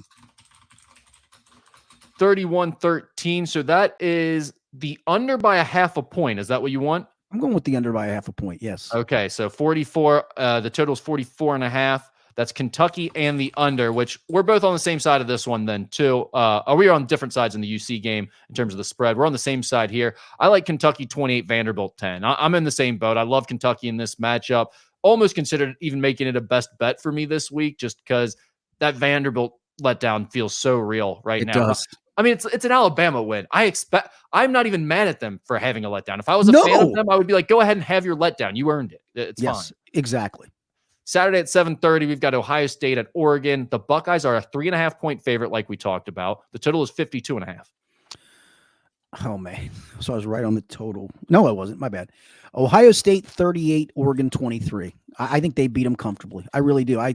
31-13. So that is the under by 0.5 point. Is that what you want? I'm going with the under by 0.5 point. Yes. Okay. So 44, the total is 44.5. That's Kentucky and the under, which we're both on the same side of this one then too. We are on different sides in the UC game in terms of the spread. We're on the same side here. I like Kentucky 28, Vanderbilt 10. I'm in the same boat. I love Kentucky in this matchup. Almost considered even making it a best bet for me this week, just because that Vanderbilt letdown feels so real right now. Does. I mean, it's an Alabama win. I'm not even mad at them for having a letdown. If I was a fan of them, I would be like, go ahead and have your letdown. You earned it. It's fine. Exactly. Saturday at 7:30, we've got Ohio State at Oregon. The Buckeyes are a 3.5-point favorite, like we talked about. The total is 52.5. Oh, man. So I was right on the total. No, I wasn't. My bad. Ohio State 38, Oregon 23. I think they beat them comfortably. I really do. I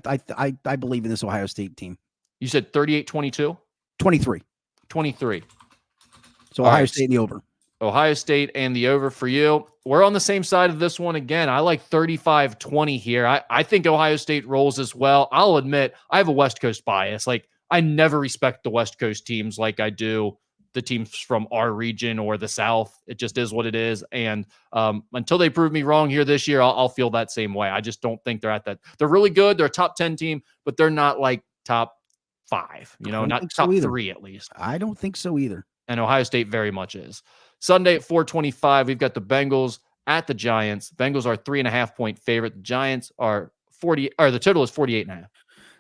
believe in this Ohio State team. You said 38-22? 23. 23. So Ohio State and the over. Ohio State and the over for you. We're on the same side of this one again. I like 35-20 here. I think Ohio State rolls as well. I'll admit I have a West Coast bias. Like, I never respect the West Coast teams like I do the teams from our region or the South. It just is what it is. And until they prove me wrong here this year, I'll feel that same way. I just don't think they're at that. They're really good. They're a top 10 team, but they're not like top 5, not top 3 at least. I don't think so either. And Ohio State very much is. Sunday at 4:25, we've got the Bengals at the Giants. Bengals are 3.5-point favorite. The Giants are 40, or the total is 48.5.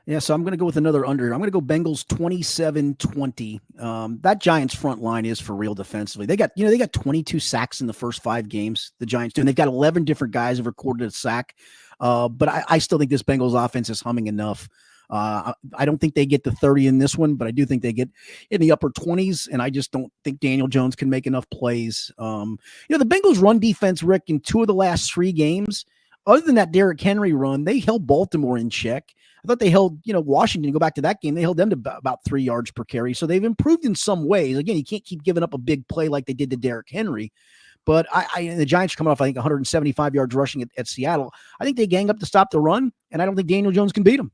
Yeah, so I'm going to go with another under. I'm going to go Bengals 27-20. That Giants front line is for real defensively. They got 22 sacks in the first 5 games, the Giants do, and they've got 11 different guys have recorded a sack. But I still think this Bengals offense is humming enough. I don't think they get the 30 in this one, but I do think they get in the upper 20s, and I just don't think Daniel Jones can make enough plays. The Bengals run defense, Rick, in 2 of the last 3 games, other than that Derrick Henry run, they held Baltimore in check. I thought they held, Washington, go back to that game, they held them to about 3 yards per carry. So they've improved in some ways. Again, you can't keep giving up a big play like they did to Derrick Henry. But the Giants are coming off, I think, 175 yards rushing at Seattle. I think they gang up to stop the run, and I don't think Daniel Jones can beat them.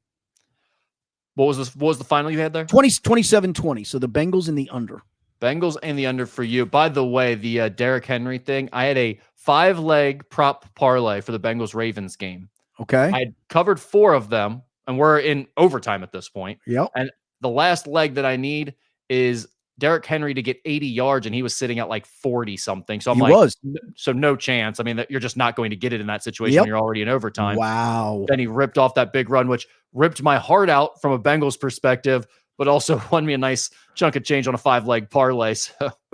What was the final you had there? 27-20. So the Bengals in the under. Bengals and the under for you. By the way, the Derrick Henry thing, I had a 5-leg prop parlay for the Bengals-Ravens game. Okay. I had covered 4 of them, and we're in overtime at this point. Yep. And the last leg that I need is Derrick Henry to get 80 yards, and he was sitting at like 40 something. So so no chance. I mean, you're just not going to get it in that situation when you're already in overtime. Wow. Then he ripped off that big run, which ripped my heart out from a Bengals perspective, but also won me a nice chunk of change on a 5-leg parlay.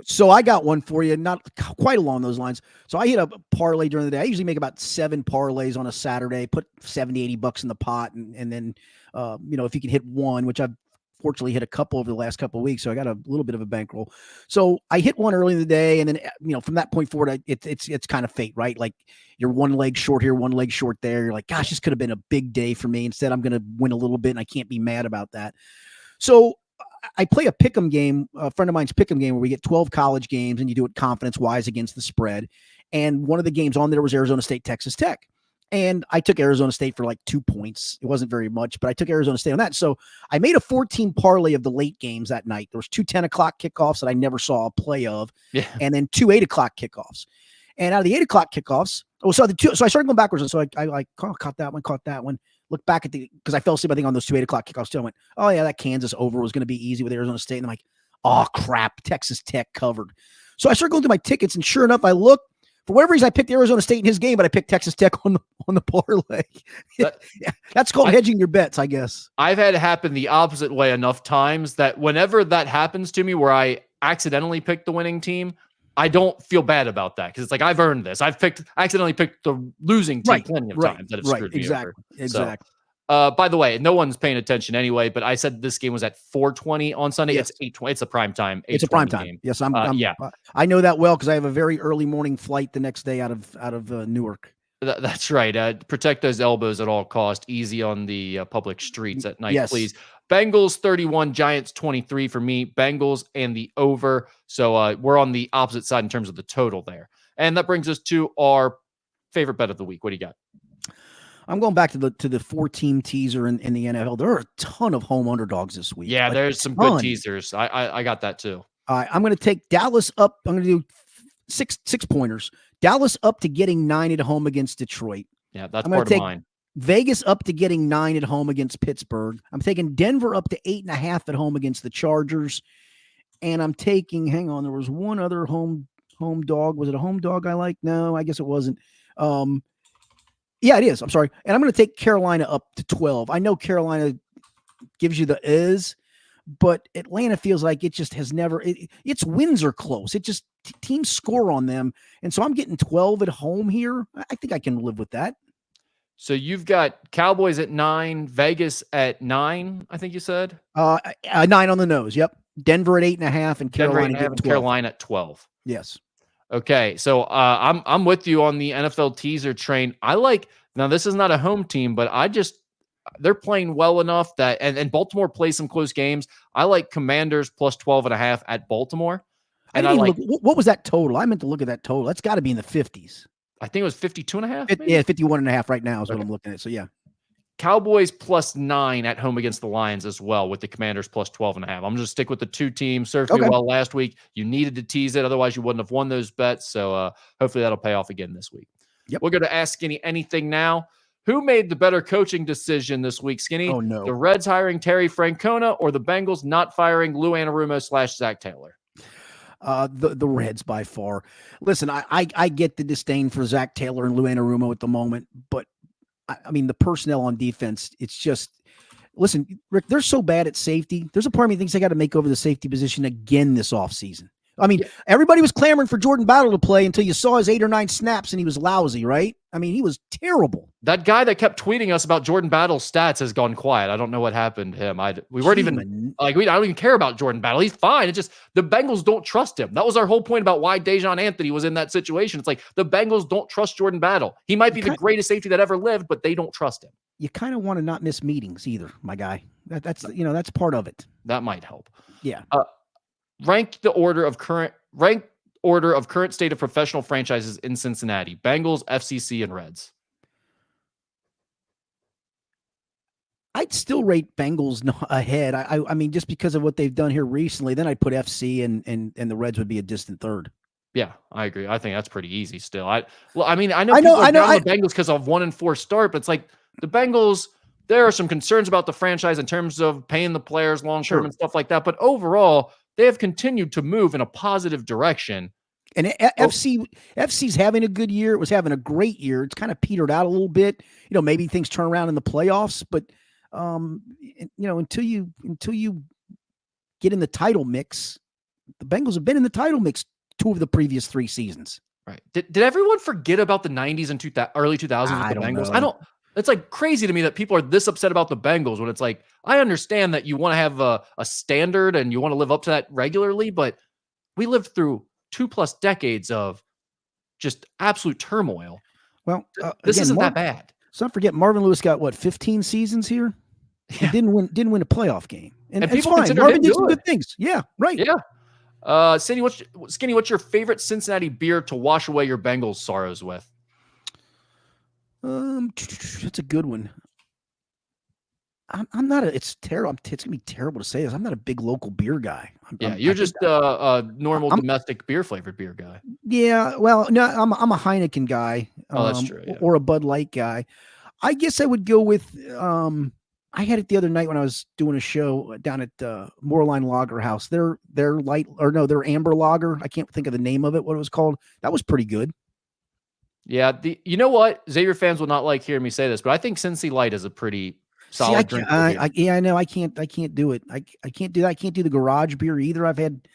So I got one for you, not quite along those lines. So I hit a parlay during the day. I usually make about 7 parlays on a Saturday, put 70, 80 bucks in the pot. And then, if you can hit one, which I've fortunately hit a couple over the last couple of weeks. So I got a little bit of a bankroll. So I hit one early in the day. And then, from that point forward, it's kind of fate, right? Like you're 1 leg short here, 1 leg short there. You're like, gosh, this could have been a big day for me. Instead, I'm going to win a little bit and I can't be mad about that. So I play a pick'em game, a friend of mine's pick'em game where we get 12 college games and you do it confidence-wise against the spread. And one of the games on there was Arizona State, Texas Tech. And I took Arizona State for like 2 points. It wasn't very much, but I took Arizona State on that. So I made a 14 parlay of the late games that night. There was 2 10 o'clock kickoffs that I never saw a play of, and then 2 8 o'clock kickoffs. And out of the 8 o'clock kickoffs, so I started going backwards. And so I caught that one. Look back at because I fell asleep, I think, on those 2 8 o'clock kickoffs too. I went, oh yeah, that Kansas over was going to be easy with Arizona State. And I'm like, oh crap, Texas Tech covered. So I started going through my tickets, and sure enough, I looked. For whatever reason, I picked Arizona State in his game, but I picked Texas Tech on the parlay. That's called hedging your bets, I guess. I've had it happen the opposite way enough times that whenever that happens to me, where I accidentally pick the winning team, I don't feel bad about that because it's like I've earned this. I accidentally picked the losing team plenty of times that have screwed me over. Exactly. By the way, no one's paying attention anyway, but I said this game was at 4:20 on Sunday. Yes. It's 8:20. It's a prime time. It's a prime time game. Yes, I know that well because I have a very early morning flight the next day out of Newark. That's right. Protect those elbows at all cost. Easy on the public streets at night, please. Bengals 31, Giants 23 for me. Bengals and the over. So we're on the opposite side in terms of the total there. And that brings us to our favorite bet of the week. What do you got? I'm going back to the 4-team teaser in the NFL. There are a ton of home underdogs this week. Yeah, there's some good teasers. I got that too. All right, I'm going to take Dallas up. I'm going to do six pointers. Dallas up to getting 9 at home against Detroit. Yeah, that's part of mine. Vegas up to getting 9 at home against Pittsburgh. I'm taking Denver up to 8.5 at home against the Chargers. And I'm taking, hang on, there was one other home dog. Was it a home dog I like? No, I guess it wasn't. Yeah, it is. I'm sorry. And I'm going to take Carolina up to 12. I know Carolina gives you the is, but Atlanta feels like it just has never. Its wins are close. It just teams score on them, and so I'm getting 12 at home here. I think I can live with that. So you've got Cowboys at 9, Vegas at 9. I think you said 9 on the nose. Yep. Denver at 8.5, and Carolina getting 12. Carolina at 12. Yes. Okay, so I'm with you on the NFL teaser train. I like now. This is not a home team, but they're playing well enough that and Baltimore plays some close games. I like Commanders plus 12.5 at Baltimore. And I like what was that total? I meant to look at that total. That's got to be in the 50s. I think it was 52.5. Yeah, 51.5 right now is what I'm looking at. So yeah. Cowboys plus 9 at home against the Lions as well, with the Commanders plus 12.5. I'm going to stick with the two teams. Served me well last week. You needed to tease it. Otherwise, you wouldn't have won those bets. So hopefully that'll pay off again this week. Yep. We'll go to Ask Skinny Anything now. Who made the better coaching decision this week, Skinny? Oh, no. The Reds hiring Terry Francona or the Bengals not firing Lou Anarumo / Zac Taylor? The Reds by far. Listen, I get the disdain for Zac Taylor and Lou Anarumo at the moment, but I mean, the personnel on defense, it's just, listen, Rick, they're so bad at safety. There's a part of me thinks they got to make over the safety position again this offseason. I mean, everybody was clamoring for Jordan Battle to play until you saw his 8 or 9 snaps and he was lousy, right? I mean, he was terrible. That guy that kept tweeting us about Jordan Battle's stats has gone quiet. I don't know what happened to him. We weren't even like, I don't even care about Jordan Battle. He's fine. It's just the Bengals don't trust him. That was our whole point about why Dejon Anthony was in that situation. It's like the Bengals don't trust Jordan Battle. He might be the greatest safety that ever lived, but they don't trust him. You kind of want to not miss meetings either, my guy. That's part of it. That might help. Yeah. Rank order of current state of professional franchises in Cincinnati: Bengals, FCC, and Reds. I'd still rate Bengals ahead. I mean, just because of what they've done here recently, then I'd put FC and the Reds would be a distant third. Yeah, I agree. I think that's pretty easy still. I know the Bengals because of 1-4 start, but it's like the Bengals, there are some concerns about the franchise in terms of paying the players long-term and stuff like that. But overall, they have continued to move in a positive direction. And FC's having a good year. It was having a great year. It's kind of petered out a little bit. Maybe things turn around in the playoffs, but until you get in the title mix, the Bengals have been in the title mix 2 of the previous 3 seasons. Right. Did everyone forget about the 90s and early 2000s with the Bengals? It's like crazy to me that people are this upset about the Bengals when it's like, I understand that you want to have a standard and you want to live up to that regularly, but we lived through 2+ decades of just absolute turmoil. Well, this isn't that bad. So don't forget, Marvin Lewis got 15 seasons here. Yeah. Didn't win a playoff game, and people consider Marvin did some good things. Yeah, right. Yeah. Skinny, what's your favorite Cincinnati beer to wash away your Bengals sorrows with? That's a good one. I'm not it's terrible. It's gonna be terrible to say this. I'm not a big local beer guy. You're just a normal domestic beer flavored beer guy. Yeah, well, no, I'm a Heineken guy. Oh, that's true. Yeah. Or a Bud Light guy. I guess I would go with. I had it the other night when I was doing a show down at Moorline Lager House. Their amber lager. I can't think of the name of it. What it was called. That was pretty good. Yeah. You know what? Xavier fans will not like hearing me say this, but I think Cincy Light is a pretty solid drink. I know. I can't do it. I can't do that. I can't do the garage beer either. I've had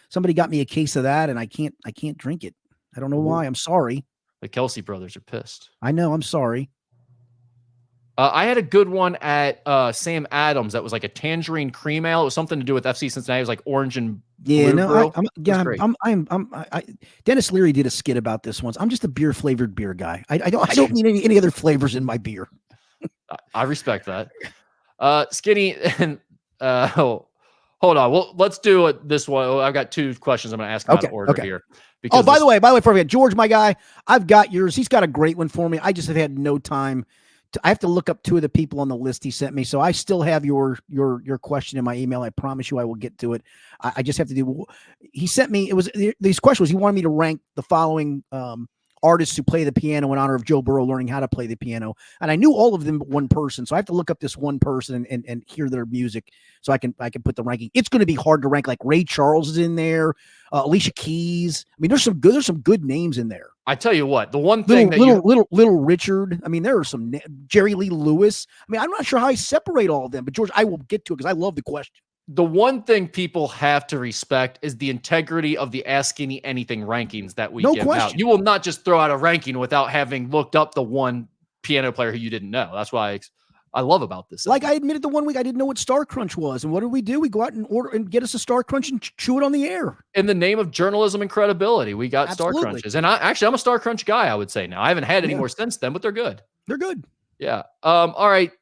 somebody got me a case of that and I can't drink it. I don't know why. I'm sorry. The Kelsey brothers are pissed. I know. I'm sorry. I had a good one at Sam Adams that was like a tangerine cream ale. It was something to do with FC Cincinnati. It was like orange and blue. Dennis Leary did a skit about this once. I'm just a beer flavored beer guy. I don't need any other flavors in my beer. I respect that. Skinny and hold on. Well, let's do it this one. I've got 2 questions I'm going to ask out of order here. By the way, George, my guy, I've got yours. He's got a great one for me. I just have had no time. I have to look up 2 of the people on the list he sent me. So I still have your question in my email. I promise you I will get to it. I just have to do, he sent me, these questions. He wanted me to rank the following artists who play the piano in honor of Joe Burrow learning how to play the piano. And I knew all of them but one person. So I have to look up this one person and hear their music so I can put the ranking. It's going to be hard to rank. Like Ray Charles is in there, Alicia Keys. I mean, there's some good names in there. I tell you what, the one thing little Richard. I mean, there are some Jerry Lee Lewis. I mean, I'm not sure how I separate all of them, but George, I will get to it because I love the question. the one thing people have to respect is the integrity of the Ask Skinny Anything rankings that we No give question. out. You will not just throw out a ranking without having looked up the one piano player who you didn't know. That's why I love about this. Like I admitted the one week I didn't know what Star Crunch was. And what do? We go out and order and get us a Star Crunch and chew it on the air. In the name of journalism and credibility, we got Absolutely. Star Crunches. And I'm a Star Crunch guy, I would say now. I haven't had any more since then, but they're good. They're good. Yeah. All right.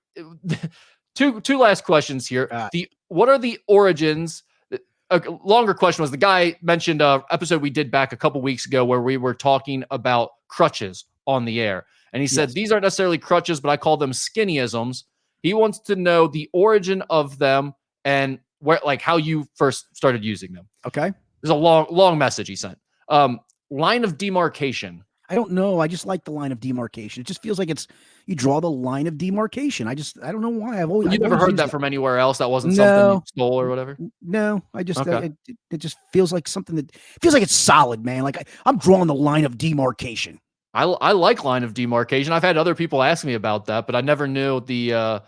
Two last questions here. What are the origins? A longer question was the guy mentioned an episode we did back a couple weeks ago where we were talking about crutches on the air. And he said, these aren't necessarily crutches, but I call them skinnyisms. He wants to know the origin of them and where, like how you first started using them. Okay. There's a long message he sent. Line of demarcation. I don't know. I just like the line of demarcation. It just feels like you draw the line of demarcation. I don't know why. You've never heard that from anywhere else. That wasn't something you stole or whatever. No, I just, it just feels like something that feels like it's solid, man. Like I'm drawing the line of demarcation. I like line of demarcation. I've had other people ask me about that, but I never knew the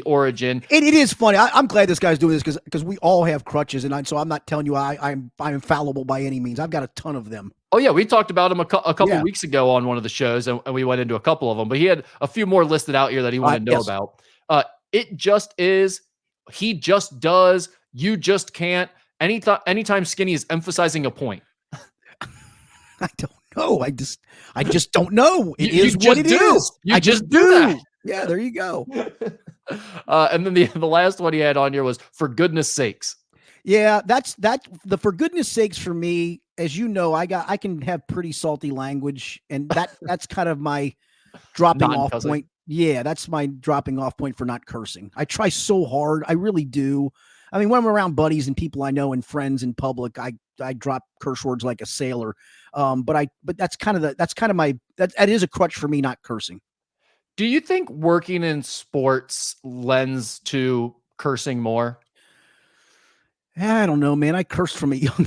origin. It is funny. I'm glad this guy's doing this because we all have crutches, and so I'm not telling you I'm infallible by any means. I've got a ton of them. Oh yeah, we talked about him a couple weeks ago on one of the shows, and we went into a couple of them. But he had a few more listed out here that he wanted to know about. It just is. He just does. You just can't. Anytime Skinny is emphasizing a point. I don't know. I just don't know. It is what it is. I just do that. Yeah, there you go. And then the last one he had on here was for goodness sakes. Yeah, that's the for goodness sakes for me. As you know, I can have pretty salty language, and that's kind of my dropping off point. Yeah, that's my dropping off point for not cursing. I try so hard. I really do. I mean, when I'm around buddies and people I know and friends in public, I drop curse words like a sailor. But that's kind of my that is a crutch for me, not cursing. Do you think working in sports lends to cursing more? I don't know, man. I cursed from a young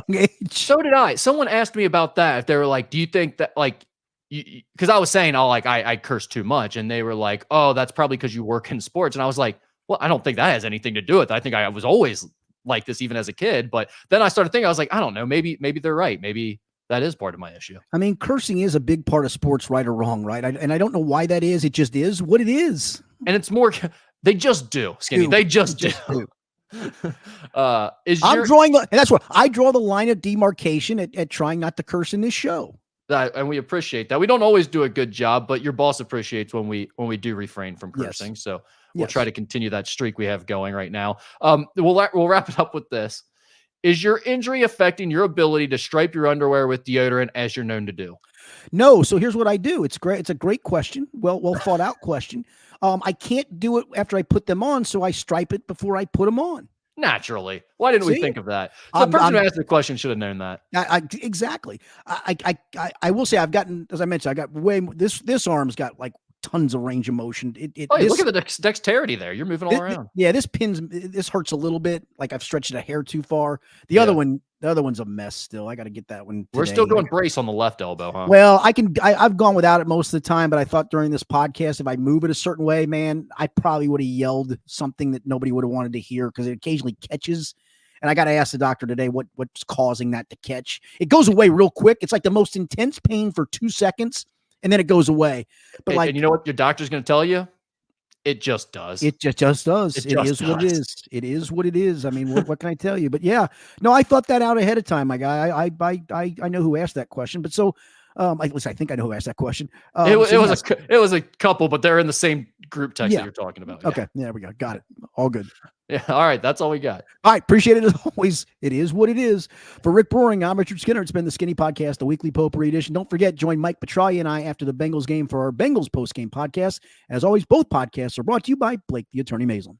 age. So did I. Someone asked me about that. If they were like, do you think that like, because I was saying, I curse too much. And they were like, oh, that's probably because you work in sports. And I was like, well, I don't think that has anything to do with it. I think I was always like this, even as a kid. But then I started thinking, I was like, I don't know, maybe they're right. Maybe that is part of my issue. I mean, cursing is a big part of sports, right or wrong, right? And I don't know why that is. It just is what it is. And it's more, they just do, Skinny. They just do. I'm drawing, and that's what I draw the line of demarcation at trying not to curse in this show. And we appreciate that. We don't always do a good job, but your boss appreciates when we do refrain from cursing. Yes. So we'll try to continue that streak we have going right now. We'll wrap it up with this. Is your injury affecting your ability to stripe your underwear with deodorant as you're known to do? No. So here's what I do. It's great. It's a great question. Well thought out question. I can't do it after I put them on, so I stripe it before I put them on. Naturally. Why didn't we think of that? The person who asked the question should have known that. Exactly. I will say I've gotten, as I mentioned, I got this arm's got like tons of range of motion. Look at the dexterity there. You're moving all around. Yeah, this hurts a little bit. Like I've stretched a hair too far. The other one's a mess still. I got to get that one today. We're still doing brace on the left elbow, huh? Well, I've gone without it most of the time, but I thought during this podcast, if I move it a certain way, man, I probably would have yelled something that nobody would have wanted to hear because it occasionally catches. And I got to ask the doctor today what's causing that to catch. It goes away real quick. It's like the most intense pain for 2 seconds. And then it goes away. But and you know what your doctor's going to tell you? It just does. It just does. It is what it is. It is what it is. I mean, what can I tell you? But yeah, no, I thought that out ahead of time, my guy. I know who asked that question. But so, at least I think I know who asked that question. It was a couple, but they're in the same group text that you're talking about. Okay, there we go. Got it. All good. Yeah. All right. That's all we got. All right. Appreciate it as always. It is what it is. For Rick Brewing, I'm Richard Skinner. It's been the Skinny Podcast, the weekly potpourri edition. Don't forget, join Mike Petralia and I after the Bengals game for our Bengals post-game podcast. As always, both podcasts are brought to you by Blake the Attorney Maisel.